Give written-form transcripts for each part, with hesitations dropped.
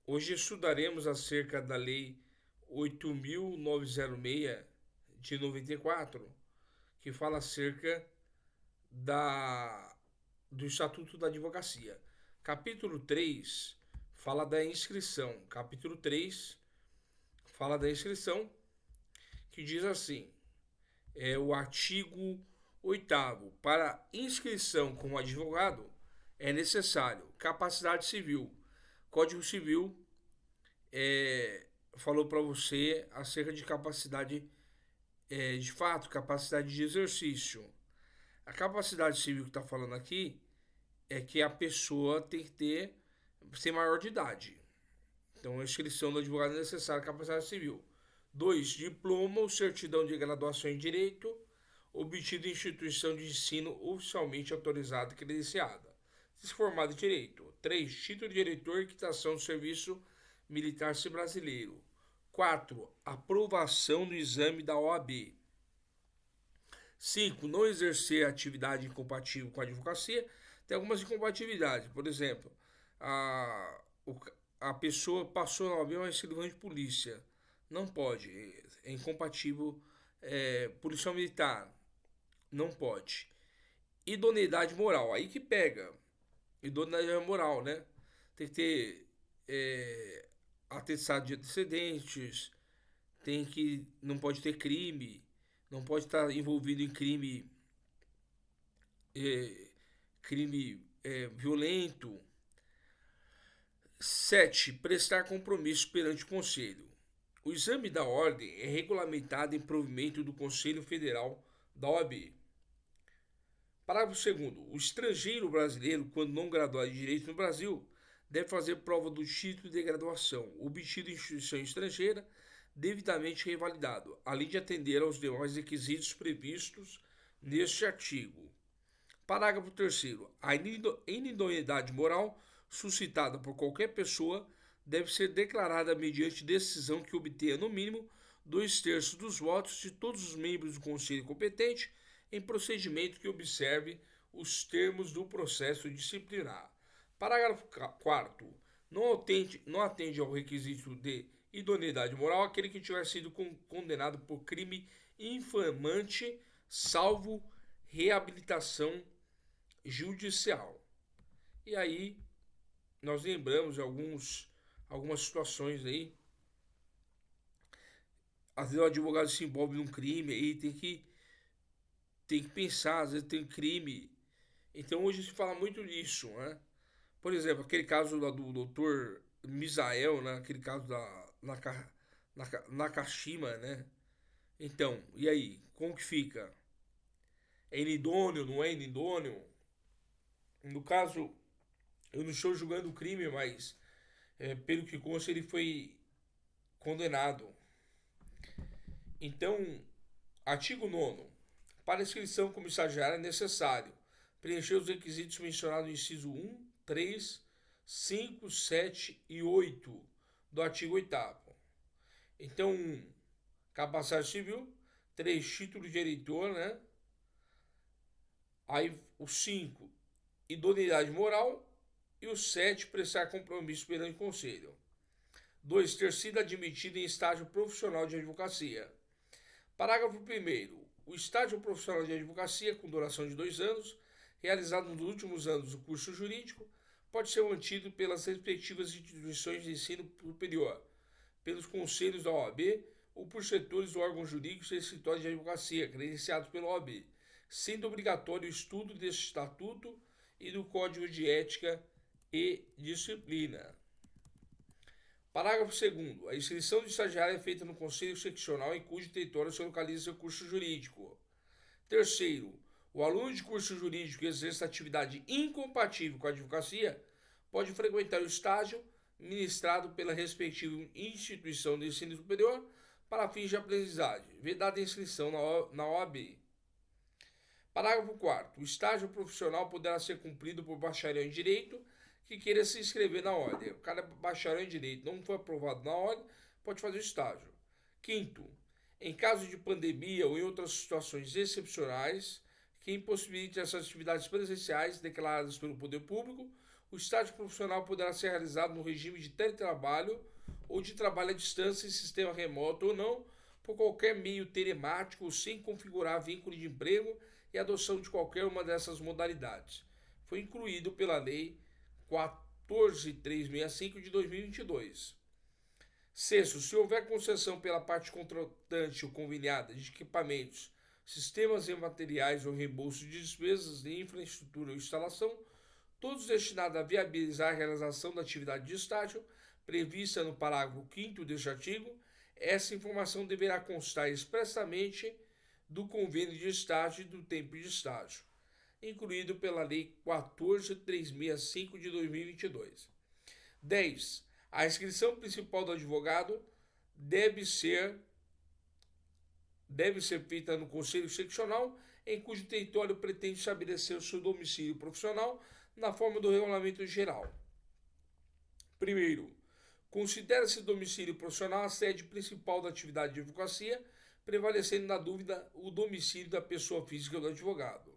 Hoje estudaremos acerca da Lei 8.906 de 94, que fala acerca da, do Estatuto da Advocacia. Capítulo 3 fala da inscrição. Capítulo 3 fala da inscrição, que diz assim: é o artigo 8º. Para inscrição como advogado é necessário capacidade civil. Código Civil falou para você acerca de capacidade de fato, capacidade de exercício. A capacidade civil que está falando aqui é que a pessoa tem que ser maior de idade. Então, a inscrição do advogado é necessária capacidade civil. 2. Diploma ou certidão de graduação em direito obtido em instituição de ensino oficialmente autorizada e credenciada. Se formado em direito. 3. Título de eleitor e quitação do serviço militar brasileiro. 4. Aprovação do exame da OAB. 5. Não exercer atividade incompatível com a advocacia. Tem algumas incompatibilidades. Por exemplo, a, a pessoa passou na OAB, mas é escrivã de polícia. Não pode. É incompatível. Policial militar. Não pode. Idoneidade moral. Aí que pega. Idoneidade moral, né? Tem que ter atestado de antecedentes. Não pode ter crime. Não pode estar envolvido em crime violento. 7. Prestar compromisso perante o Conselho. O exame da ordem é regulamentado em provimento do Conselho Federal da OAB. Parágrafo 2º. O estrangeiro brasileiro, quando não graduado em Direito no Brasil, deve fazer prova do título de graduação obtido em instituição estrangeira, devidamente revalidado, além de atender aos demais requisitos previstos neste artigo. Parágrafo 3º. A inidoneidade moral suscitada por qualquer pessoa deve ser declarada mediante decisão que obtenha, no mínimo, 2/3 dos votos de todos os membros do Conselho competente em procedimento que observe os termos do processo disciplinar. Parágrafo 4º. Não atende ao requisito de idoneidade moral aquele que tiver sido condenado por crime infamante, salvo reabilitação judicial. E aí nós lembramos de algumas situações aí. Às vezes o advogado se envolve num crime aí tem que pensar, às vezes tem crime. Então hoje se fala muito disso, né? Por exemplo, aquele caso lá do doutor Misael, né? Aquele caso da Nakashima, né? Então, e aí? Como que fica? É inidôneo, não é inidôneo? No caso, eu não estou julgando o crime, mas pelo que consta ele foi condenado. Então, artigo 9º. Para inscrição como estagiário é necessário preencher os requisitos mencionados no inciso 1, 3, 5, 7 e 8 do artigo 8º. Então, 1. Capacidade civil. 3. Título de eleitor, né? Aí, o 5. Idoneidade moral. E o 7. Prestar compromisso perante o conselho. 2. Ter sido admitido em estágio profissional de advocacia. Parágrafo 1º. O estágio profissional de advocacia, com duração de 2 anos, realizado nos últimos anos do curso jurídico, pode ser mantido pelas respectivas instituições de ensino superior, pelos conselhos da OAB ou por setores do órgão jurídico e escritório de advocacia, credenciados pela OAB, sendo obrigatório o estudo deste estatuto e do Código de Ética e Disciplina. Parágrafo 2º. A inscrição de estagiário é feita no Conselho Seccional em cujo território se localiza seu curso jurídico. 3º. O aluno de curso jurídico que exerce atividade incompatível com a advocacia pode frequentar o estágio ministrado pela respectiva instituição de ensino superior para fins de aprendizagem, vedada a inscrição na OAB. Parágrafo 4º. O estágio profissional poderá ser cumprido por bacharel em Direito que queira se inscrever na ordem. O cara é bacharel em Direito, não foi aprovado na ordem, pode fazer o estágio. 5º. Em caso de pandemia ou em outras situações excepcionais que impossibilitem essas atividades presenciais declaradas pelo poder público, o estágio profissional poderá ser realizado no regime de teletrabalho ou de trabalho à distância em sistema remoto ou não, por qualquer meio telemático, sem configurar vínculo de emprego e adoção de qualquer uma dessas modalidades. Foi incluído pela Lei 14.365 de 2022. Sexto, se houver concessão pela parte contratante ou conveniada de equipamentos, sistemas e materiais ou reembolso de despesas de infraestrutura ou instalação, todos destinados a viabilizar a realização da atividade de estágio prevista no parágrafo 5º deste artigo, essa informação deverá constar expressamente do convênio de estágio e do tempo de estágio, incluído pela Lei 14.365 de 2022. 10. A inscrição principal do advogado deve ser feita no Conselho Seccional, em cujo território pretende estabelecer o seu domicílio profissional na forma do Regulamento Geral. Primeiro, considera-se domicílio profissional a sede principal da atividade de advocacia, prevalecendo na dúvida o domicílio da pessoa física do advogado.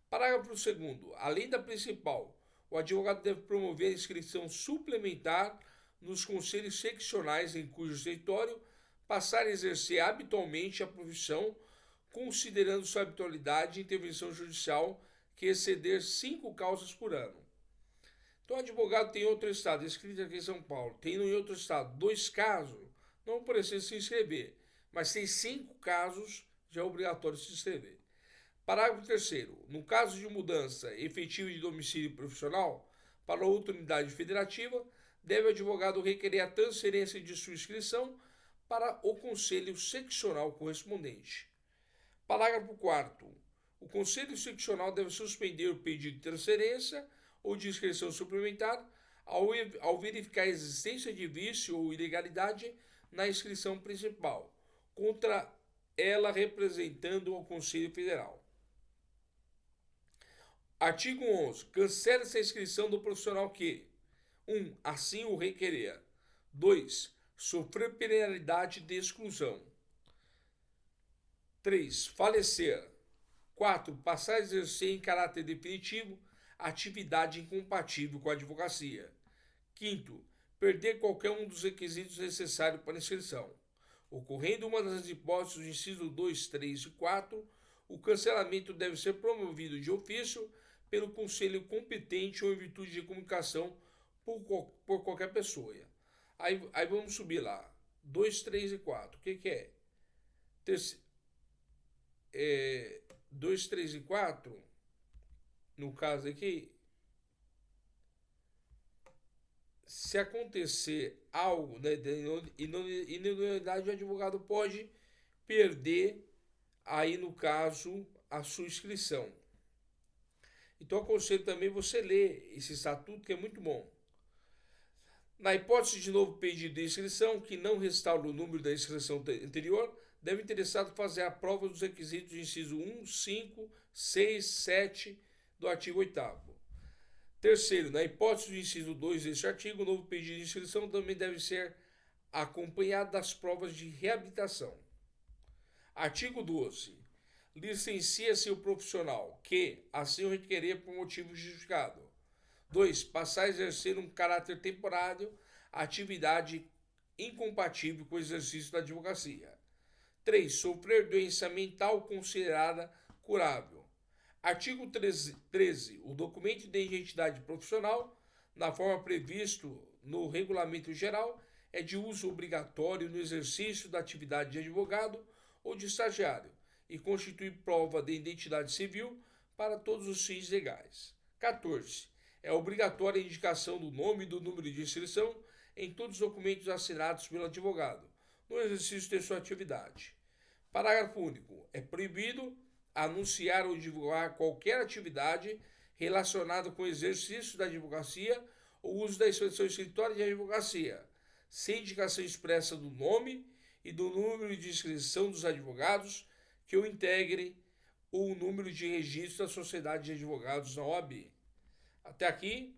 Parágrafo 2º. Além da principal, o advogado deve promover a inscrição suplementar nos conselhos seccionais em cujo território passar a exercer habitualmente a profissão, considerando sua habitualidade e intervenção judicial que exceder 5 causas por ano. Então, o advogado tem em outro estado, inscrito aqui em São Paulo, tem em outro estado 2 casos, não precisa se inscrever, mas tem 5 casos, já é obrigatório se inscrever. Parágrafo 3º. No caso de mudança efetiva de domicílio profissional para outra unidade federativa, deve o advogado requerer a transferência de sua inscrição para o conselho seccional correspondente. Parágrafo 4º. O conselho seccional deve suspender o pedido de transferência ou de inscrição suplementar ao verificar a existência de vício ou ilegalidade na inscrição principal, contra ela representando o Conselho Federal. Artigo 11. Cancela-se a inscrição do profissional que 1. Assim o requerer. 2. Sofrer penalidade de exclusão. 3. Falecer. 4. Passar a exercer em caráter definitivo atividade incompatível com a advocacia. 5º. Perder qualquer um dos requisitos necessários para inscrição. Ocorrendo uma das hipóteses do inciso 2, 3 e 4, o cancelamento deve ser promovido de ofício pelo conselho competente ou em virtude de comunicação por qualquer pessoa. Aí vamos subir lá. 2, 3 e 4. O que é? 2, 3 e 4, no caso aqui, se acontecer algo, né, inutilidade, o advogado pode perder, aí no caso, a sua inscrição. Então, aconselho também você ler esse estatuto, que é muito bom. Na hipótese de novo pedido de inscrição, que não restaura o número da inscrição anterior, deve o interessado fazer a prova dos requisitos do inciso 1, 5, 6, 7 do artigo 8º. Terceiro, na hipótese do inciso 2 deste artigo, o novo pedido de inscrição também deve ser acompanhado das provas de reabilitação. Artigo 12. Licencia-se o profissional que, assim o requerer por motivo justificado. 2. Passar a exercer um caráter temporário a atividade incompatível com o exercício da advocacia. 3. Sofrer doença mental considerada curável. Artigo 13. O documento de identidade profissional, na forma previsto no Regulamento Geral, é de uso obrigatório no exercício da atividade de advogado ou de estagiário e constitui prova de identidade civil para todos os fins legais. 14. É obrigatória a indicação do nome e do número de inscrição em todos os documentos assinados pelo advogado no exercício de sua atividade. Parágrafo único. É proibido anunciar ou divulgar qualquer atividade relacionada com o exercício da advocacia ou uso da expressão escritório de advocacia, sem indicação expressa do nome e do número de inscrição dos advogados que o integrem ou o número de registro da Sociedade de Advogados na OAB. Até aqui,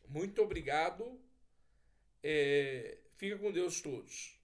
muito obrigado. Fica com Deus todos.